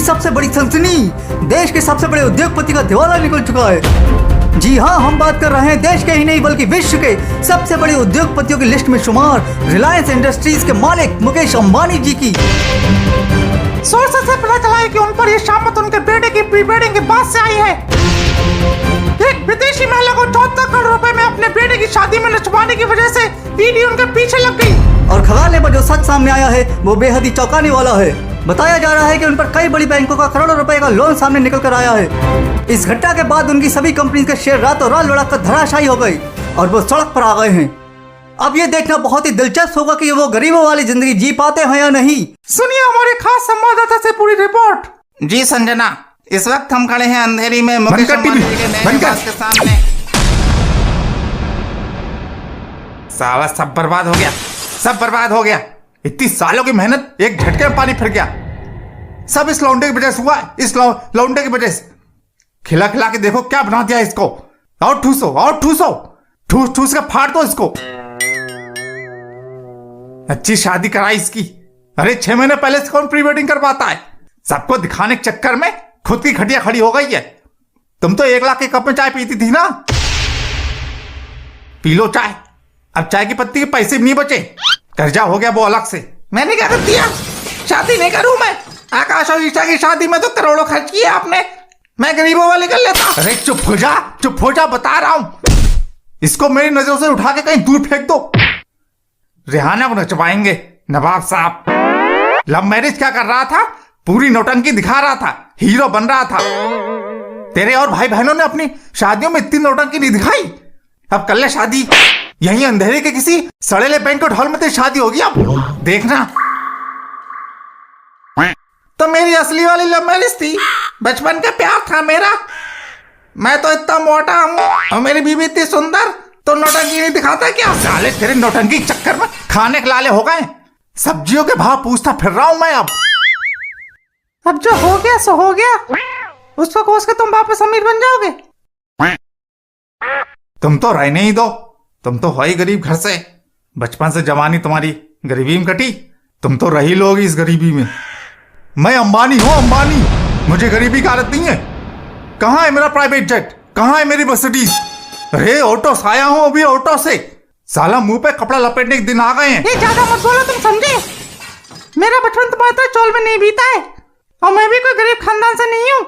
सबसे बड़ी सनसनी, देश के सबसे बड़े उद्योगपति का दिवाला निकल चुका है। जी हाँ, हम बात कर रहे हैं देश के ही नहीं बल्कि विश्व के सबसे बड़े उद्योगपतियों की लिस्ट में शुमार रिलायंस इंडस्ट्रीज के मालिक मुकेश अंबानी जी की। सोर्सेस से पता चला है कि उन पर यह शामत उनके बेटे की प्री वेडिंग के बाद से आई है। एक विदेशी महिला को 74 करोड़ रुपए में अपने बेटे की शादी में नचवाने की वजह से ईडी उनके पीछे लग गई। और खगाने पर जो सच सामने आया है वो बेहद ही चौंकाने वाला है। बताया जा रहा है कि उन पर कई बड़ी बैंकों का करोड़ों रुपए का लोन सामने निकल कर आया है। इस घटना के बाद उनकी सभी कंपनी के शेयर रातों रात लुढ़क कर धराशायी हो गई और वो सड़क पर आ गए हैं। अब ये देखना बहुत ही दिलचस्प होगा कि वो गरीबों वाली जिंदगी जी पाते हैं या नहीं। सुनिए हमारे खास संवाददाता से पूरी रिपोर्ट। जी संजना, इस वक्त हम खड़े हैं अंधेरी में मुकेश अंबानी के नए निवास के सामने। साला सब बर्बाद हो गया, सब बर्बाद हो गया। इतनी सालों की मेहनत एक झटके में पानी फिर गया। सब इस लौंडे की वजह से हुआ, इस लौंडे की वजह से। खिला खिला के देखो क्या बना दिया इसको। और ठूसो, और ठूसो, ठूस ठूस के फाड़ दो इसको। अच्छी शादी कराई इसकी। अरे 6 महीने पहले से कौन प्री वेडिंग करवाता है? सबको दिखाने के चक्कर में खुद की खटिया खड़ी हो गई है। तुम तो 1 लाख के कप में चाय पीती थी ना, पी लो चाय। अब चाय की पत्ती के पैसे भी नहीं बचे, कर्जा हो गया वो अलग से। मैंने क्या कर दिया? शादी नहीं करूं मैं। आकाश और ईशा की शादी में तो करोड़ों खर्च किए आपने, मैं गरीबों वाले कर लेता। अरे चुप हो जा, चुप हो जा, बता रहा हूं। इसको मेरी नजरों से उठा के कहीं दूर फेंक दो। रिहाना को नचवाएंगे नवाब साहब। लव मैरिज क्या कर रहा था? पूरी नौटंकी दिखा रहा था, हीरो बन रहा था। तेरे और भाई बहनों ने अपनी शादियों में इतनी नौटंकी नहीं दिखाई। अब कर ले शादी यहीं अंधेरे के किसी सड़ेले बैंक्वेट हॉल में तेरी शादी होगी। अब देखना। तो मेरी असली वाली लव मैरिज थी, बचपन का प्यार था मेरा। मैं तो इतना मोटा हूँ और मेरी बीवी इतनी सुंदर, तो नौटंकी नहीं दिखाता क्या? साले तेरे नौटंकी के चक्कर में खाने के लाले हो गए। सब्जियों के भाव पूछता फिर रहा हूं मैं। अब जो हो गया सो हो गया, उसको कोस के तुम वापस अमीर बन जाओगे। तुम तो रहने ही दो, तुम तो हो ही गरीब घर से। बचपन से जवानी तुम्हारी गरीबी में कटी, तुम तो रही लोगी इस गरीबी में। मैं अंबानी हूं, अंबानी। मुझे गरीबी की आदत नहीं है। कहां है मेरा प्राइवेट जेट? कहां है मेरी मर्सिडीज? अरे ऑटो से आया हूं अभी, ऑटो से। साला मुंह पे कपड़ा लपेटने के दिन आ गए हैं। ये ज्यादा मत बोलो, तुम समझे? मेरा बचपन तुम्हारे तरह चौल में नहीं बीता है और मैं भी कोई गरीब खानदान से नहीं हूँ।